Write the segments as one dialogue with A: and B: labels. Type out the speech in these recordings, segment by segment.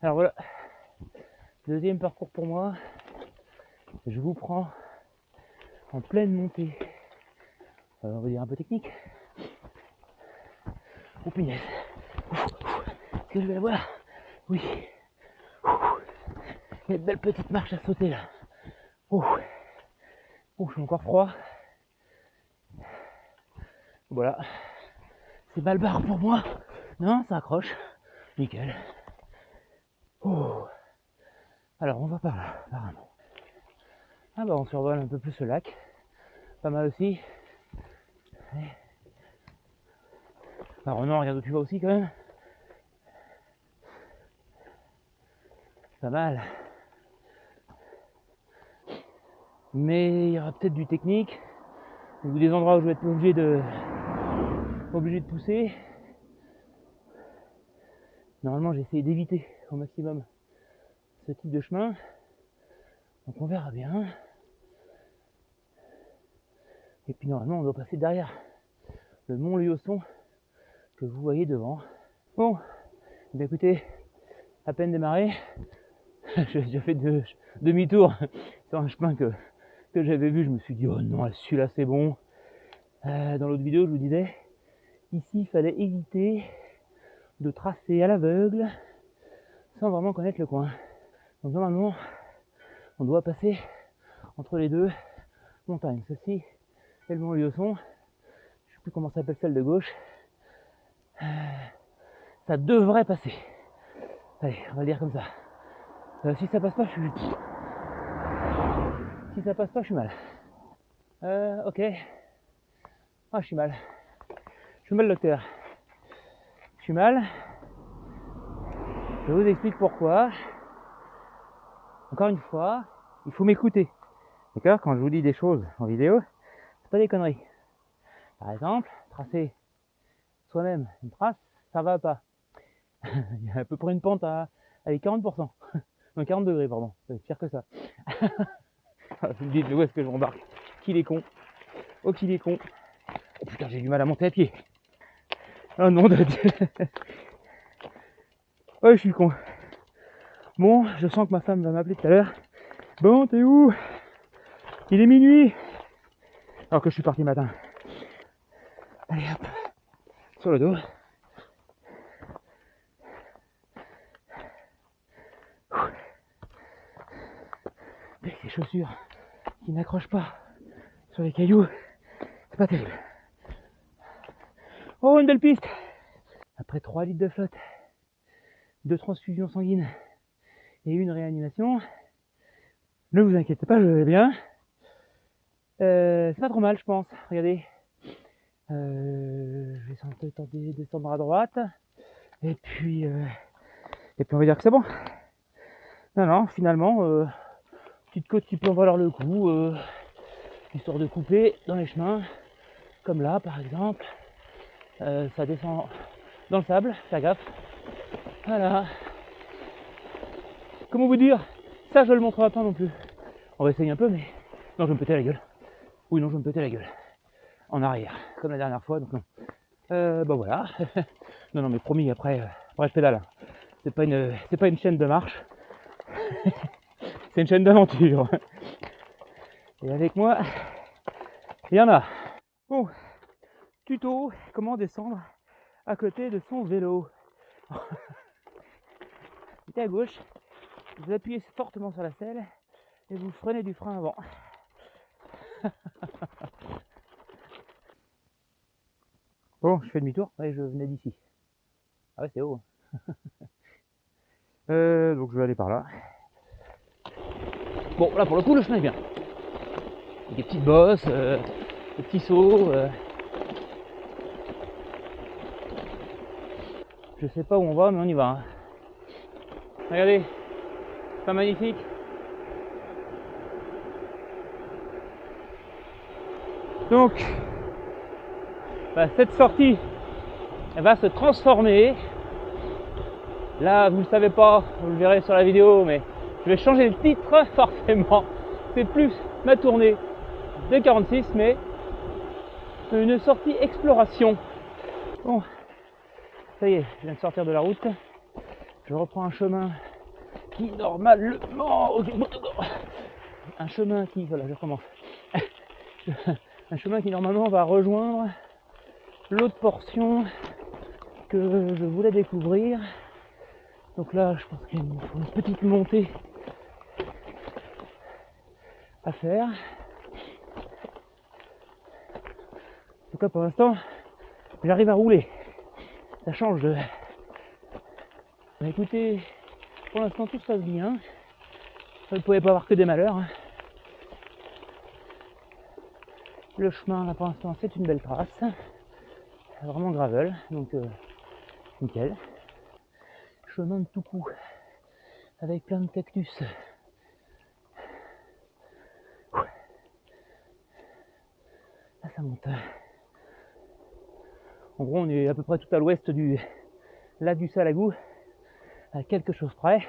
A: Alors voilà, deuxième parcours pour moi. Je vous prends en pleine montée. On va dire un peu technique. Oh punaise. Est-ce que je vais la voir? Oui. Il y a une belle petite marche à sauter là. Oh, je suis encore froid. Voilà. C'est balle barre pour moi. Non, ça accroche. Nickel. Oh. Alors on va par là, apparemment. Ah bah on survole un peu plus ce lac. Pas mal aussi. Alors non, regarde où tu vas aussi quand même. Pas mal. Mais il y aura peut-être du technique. Ou des endroits où je vais être obligé de pousser. Normalement j'ai essayé d'éviter au maximum ce type de chemin. Donc on verra bien. Et puis normalement on doit passer derrière le mont Liosson que vous voyez devant. Bon, bien écoutez, à peine démarré, j'ai déjà fait demi-tour sur un chemin que j'avais vu. Je me suis dit oh non, celui-là c'est bon. Dans l'autre vidéo je vous disais, ici il fallait éviter de tracer à l'aveugle sans vraiment connaître le coin. Donc normalement on doit passer entre les deux montagnes, ceci et le mont Liosson. Je sais plus comment s'appelle celle de gauche. Ça devrait passer. Allez, on va le dire comme ça. Si ça passe pas, je suis... Si ça passe pas, je suis mal. Ok. Ah, je suis mal. Je suis mal, docteur. Je suis mal. Je vous explique pourquoi. Encore une fois, il faut m'écouter. D'accord? Quand je vous dis des choses en vidéo, c'est pas des conneries. Par exemple, tracer soi-même une trace, ça va pas. Il y a à peu près une pente à 40%. Non, 40 degrés, pardon. C'est pire que ça. Vous me dites, mais où est-ce que je m'embarque? Qu'il est con. Oh, qu'il est con. Oh putain, j'ai du mal à monter à pied. Oh non de Dieu. Oh, je suis con. Bon, je sens que ma femme va m'appeler tout à l'heure. Bon, t'es où? Il est minuit. Alors que je suis parti matin. Allez hop. Sur le dos. Avec ces chaussures qui n'accrochent pas sur les cailloux, c'est pas terrible. Oh, une belle piste. Après 3 litres de flotte, 2 transfusions sanguines et une réanimation, ne vous inquiétez pas, je vais bien. C'est pas trop mal, je pense. Regardez. Je vais tenter de descendre à droite. Et puis on va dire que c'est bon. Non, finalement, petite côte qui peut en valoir le coup, histoire de couper dans les chemins, comme là par exemple. Ça descend dans le sable, faire gaffe. Voilà. Comment vous dire? Ça, je le montrerai pas non plus. On va essayer un peu, mais non, je vais me péter la gueule. Oui, non, je vais me péter la gueule. En arrière, comme la dernière fois, donc non. Bah voilà. non, mais promis, après je pédale. C'est pas une chaîne de marche. C'est une chaîne d'aventure. Et avec moi, il y en a. Bon, tuto, comment descendre à côté de son vélo. Mettez à gauche, vous appuyez fortement sur la selle et vous freinez du frein avant. Bon, je fais demi-tour, ouais, je venais d'ici. Ah ouais, c'est haut. Donc je vais aller par là. Bon, là pour le coup, le chemin est bien. Des petites bosses, des petits sauts. Je sais pas où on va, mais on y va. Hein. Regardez, c'est pas magnifique. Donc, cette sortie, elle va se transformer. Là, vous ne le savez pas, vous le verrez sur la vidéo, mais je vais changer le titre forcément. C'est plus ma tournée de 46, mais une sortie exploration. Bon, ça y est, je viens de sortir de la route. Je reprends un chemin qui normalement, un chemin qui, voilà, je recommence, un chemin qui normalement va rejoindre l'autre portion que je voulais découvrir. Donc là, je pense qu'il me faut une petite montée à faire. En tout cas, pour l'instant, j'arrive à rouler. Ça change de... Bah, écoutez, pour l'instant, tout se passe bien. Vous ne pouvez pas avoir que des malheurs. Hein. Le chemin, là, pour l'instant, c'est une belle trace. Vraiment gravel, donc nickel. Chemin de tout coup, avec plein de cactus. Là, ça monte. En gros, on est à peu près tout à l'ouest du lac du Salagou, à quelque chose près.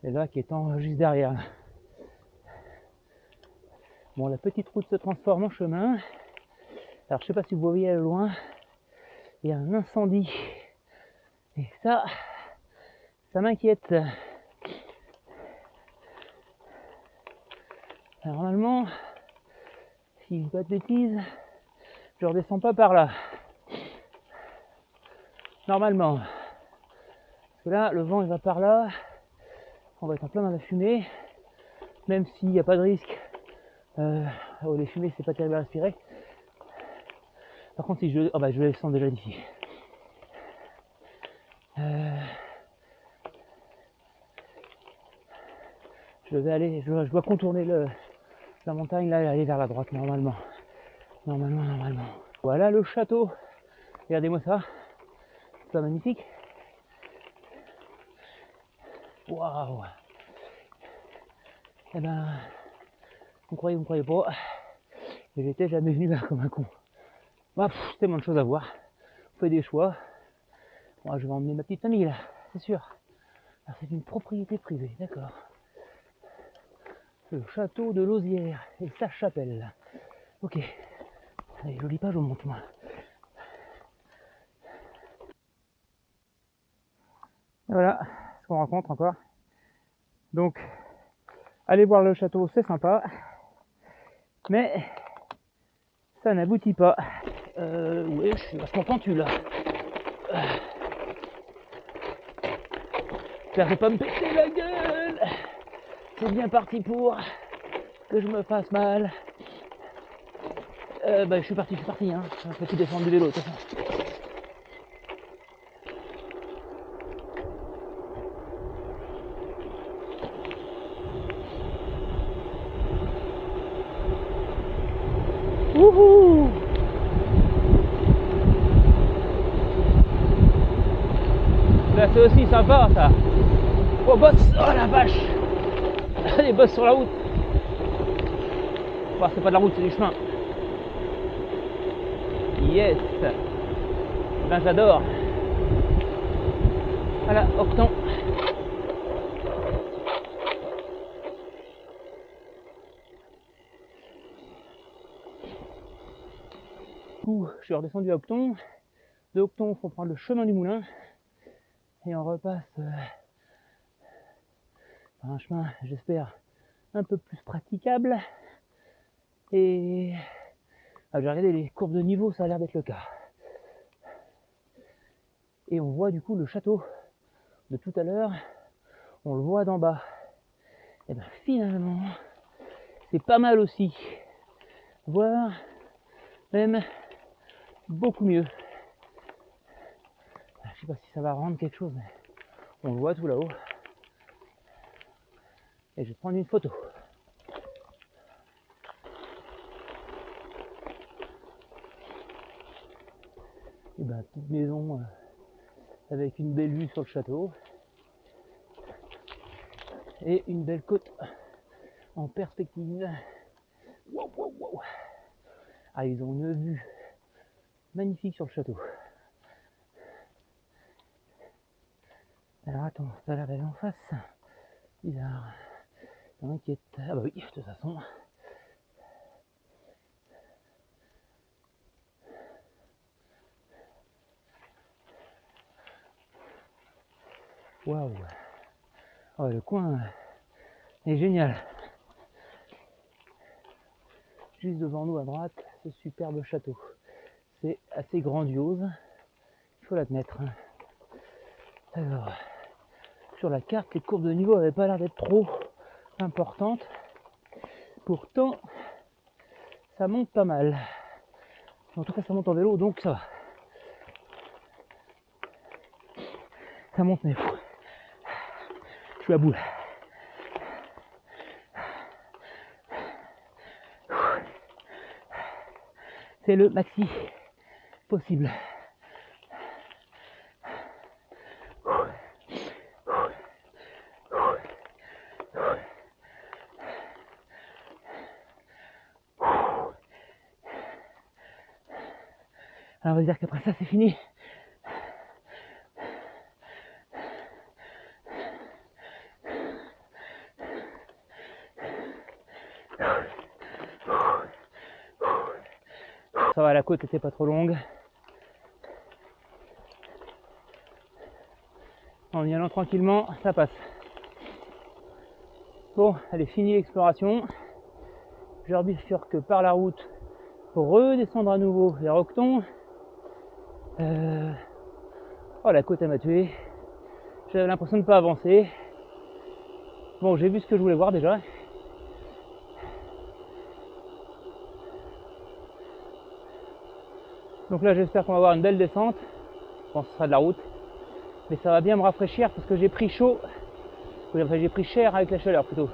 A: Et là, qui étant juste derrière. Bon, la petite route se transforme en chemin. Alors, je sais pas si vous voyez à loin, il y a un incendie. Et ça m'inquiète. Alors, normalement, si je dis pas de bêtises, je redescends pas par là. Normalement. Parce que là, le vent il va par là. On va être en plein dans la fumée. Même s'il n'y a pas de risque. Les fumées, c'est pas terrible à respirer. Par contre, si je... je les sens déjà d'ici. Je vais aller... Je dois contourner la montagne, là, et aller vers la droite, normalement. Normalement. Voilà le château. Regardez-moi ça. C'est pas magnifique? Waouh! Eh ben, vous me croyez pas, mais j'étais jamais venu là comme un con. Tellement de choses à voir. On fait des choix. Moi, je vais emmener ma petite famille là, c'est sûr. Alors, c'est une propriété privée, d'accord. Le château de Lausière et sa chapelle. Ok. Allez, jolie page, on monte moi. Voilà ce qu'on rencontre encore. Donc, aller voir le château, c'est sympa. Mais ça n'aboutit pas. Ouais, je suis vachement pentu là. J'espère que pas me péter la gueule. C'est bien parti pour que je me fasse mal. Je suis parti, hein. Faut tout descendre du vélo, de toute façon. Wouhou! Là, c'est aussi sympa, ça. Oh, boss! Oh la vache! Les bosses sur la route. Bon, c'est pas de la route, c'est du chemin. Yes! Ben, j'adore. Voilà, Octon. Je suis redescendu à Octon. De Octon, il faut prendre le chemin du moulin. Et on repasse par un chemin, j'espère, un peu plus praticable. Et j'ai regardé les courbes de niveau, ça a l'air d'être le cas. Et on voit du coup le château de tout à l'heure. On le voit d'en bas. Et bien finalement, c'est pas mal aussi. Voire même beaucoup mieux. Je sais pas si ça va rendre quelque chose, mais on le voit tout là-haut. Et je vais prendre une photo. Et ben, petite maison avec une belle vue sur le château. Et une belle côte en perspective. Wow, wow, wow. Ah, ils ont une vue magnifique sur le château. Alors attends, ça a l'air d'aller en face. Bizarre. Ça m'inquiète. Ah bah oui, de toute façon. Waouh. Oh, le coin est génial. Juste devant nous à droite, ce superbe château. C'est assez grandiose, il faut l'admettre. Alors, sur la carte, les courbes de niveau n'avaient pas l'air d'être trop importantes. Pourtant, ça monte pas mal. En tout cas, ça monte en vélo, donc ça va. Ça monte, mais fou. Je suis à bout. C'est le maxi possible. Alors on va dire qu'après ça c'est fini. Ça va, la côte était pas trop longue. En y allant tranquillement, ça passe. Bon, allez, fini l'exploration. Je bifurque par la route pour redescendre à nouveau vers Octon. Oh, la côte elle m'a tué. J'avais l'impression de ne pas avancer. Bon, j'ai vu ce que je voulais voir déjà. Donc là, j'espère qu'on va avoir une belle descente. Bon, ce sera de la route. Mais ça va bien me rafraîchir parce que j'ai pris chaud. Enfin, j'ai pris cher avec la chaleur plutôt.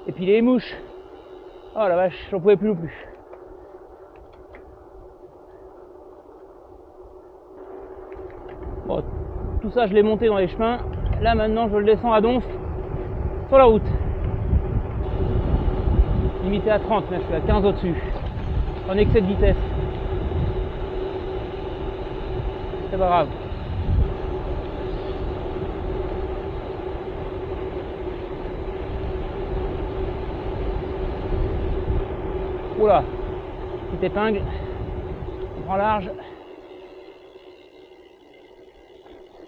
A: Et puis les mouches. Oh la vache, j'en pouvais plus non plus. Bon, tout ça, je l'ai monté dans les chemins. Là, maintenant, je le descends à donf sur la route. Limité à 30, mais je suis à 15 au-dessus. En excès de vitesse. C'est pas grave. Oula, petite épingle. On prend large.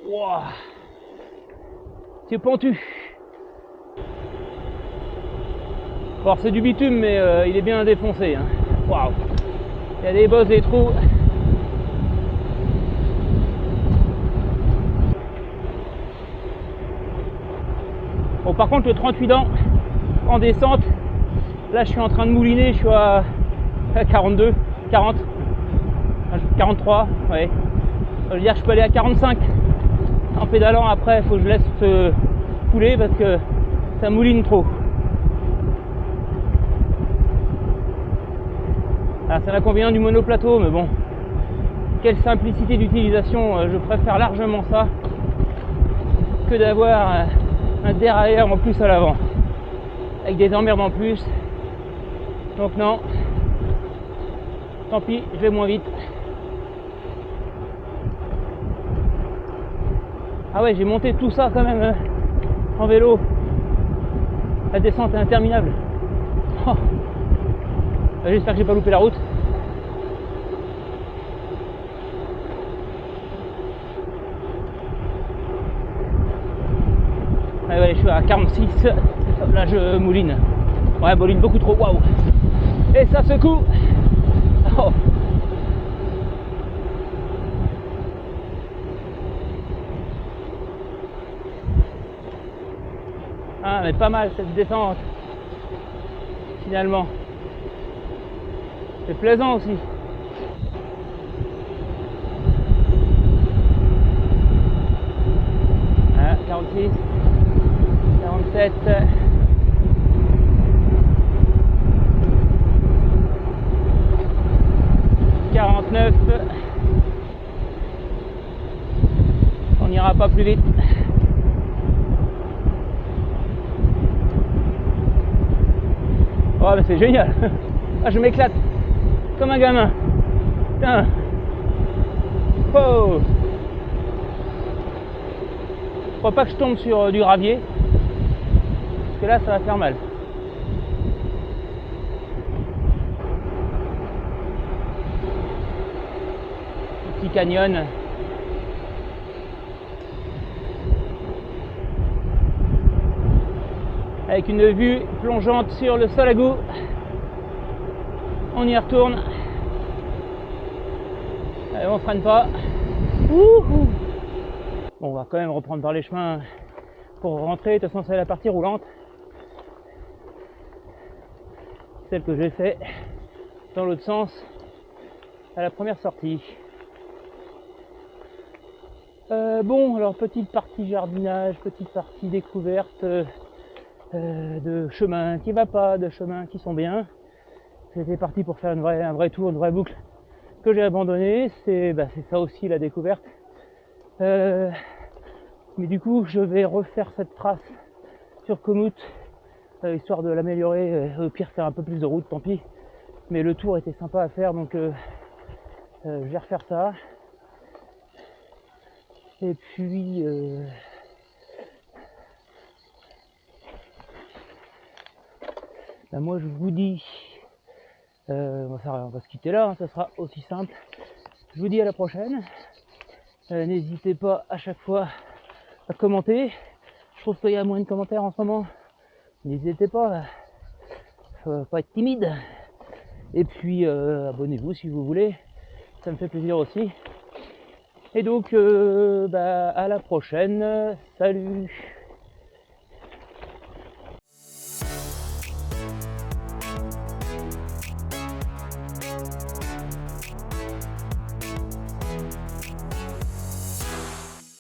A: Wow. C'est pentu. Alors c'est du bitume, mais il est bien défoncé. Hein. Waouh. Il y a des bosses, des trous. Bon, par contre, le 38 dents en descente, là je suis en train de mouliner, je suis à 42, 40, 43, ouais. Ça veut dire que je peux aller à 45 en pédalant. Après, il faut que je laisse couler parce que ça mouline trop. Alors, c'est l'inconvénient du monoplateau, mais bon, quelle simplicité d'utilisation. Je préfère largement ça que d'avoir un dérailleur en plus à l'avant avec des emmerdes en plus. Donc non, tant pis, je vais moins vite. Ah ouais, j'ai monté tout ça quand même en vélo. La descente est interminable. Oh. J'espère que j'ai pas loupé la route. Ouais, je suis à 46. Là, je mouline. Ouais, mouline beaucoup trop. Waouh. Et ça secoue. Oh. Ah, mais pas mal cette descente. Finalement. C'est plaisant aussi. Ah, 46. 47. 49. On n'ira pas plus vite. Oh, mais c'est génial. Ah, je m'éclate comme un gamin. Putain. Oh. Faut pas que je tombe sur du gravier, parce que là ça va faire mal. Petit canyon. avec une vue plongeante sur le Salagou. On y retourne. Allez, on freine pas. Bon, on va quand même reprendre par les chemins pour rentrer. De toute façon, c'est la partie roulante, celle que j'ai fait dans l'autre sens à la première sortie. Bon, alors petite partie jardinage, petite partie découverte de chemins qui va pas, de chemins qui sont bien. J'étais parti pour faire un vrai tour, une vraie boucle que j'ai abandonné. C'est ça aussi la découverte. Mais du coup, je vais refaire cette trace sur Komoot, histoire de l'améliorer. Au pire, faire un peu plus de route, tant pis. Mais le tour était sympa à faire, donc je vais refaire ça. Et puis moi je vous dis, on va se quitter là, hein, ça sera aussi simple. Je vous dis à la prochaine. N'hésitez pas à chaque fois à commenter. Je trouve qu'il y a moins de commentaires en ce moment. N'hésitez pas, faut pas être timide. Et puis abonnez-vous si vous voulez, ça me fait plaisir aussi. Et donc à la prochaine, salut.